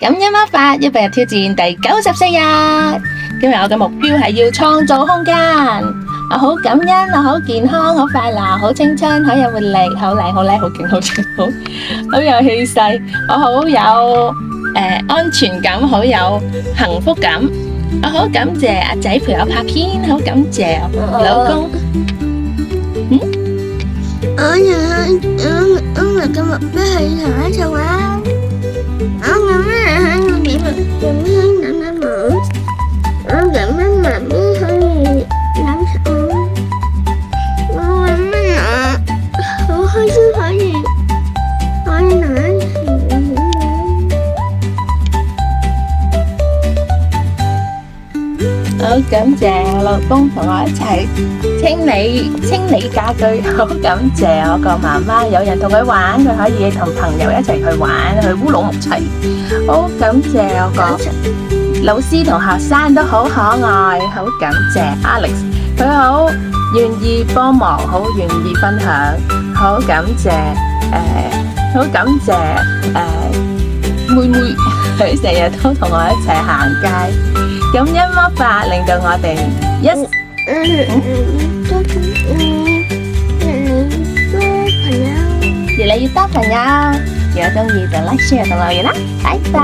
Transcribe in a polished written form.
感恩魔法100日挑戰第94日。今日我嘅目標係要創造空間。我好感恩，我好健康，好快樂，好青春，好有活力，好靚，好叻，好勁，好俊，好有氣勢。我好有安全感，好有幸福感。我好感謝阿仔陪我拍片，好感謝老公。我哋嘅目標係同一齊玩。我咁樣喺我面前做咩諗得冇？我咁樣媽咪可以諗我。我咁樣好開心可以同一齊。好感謝我老公同我一齊清理家居，好感謝我個媽媽，有人同佢玩，佢可以同朋友一齊去玩，去烏魯木齊。好感謝我個老師同學生都好可愛，好感謝 Alex， 佢好願意幫忙，好願意分享，好感謝妹妹，佢成日都同我一齊行街。感恩魔法令到我哋越嚟越多朋友，如果鍾意就 like share 同留言啦，拜拜。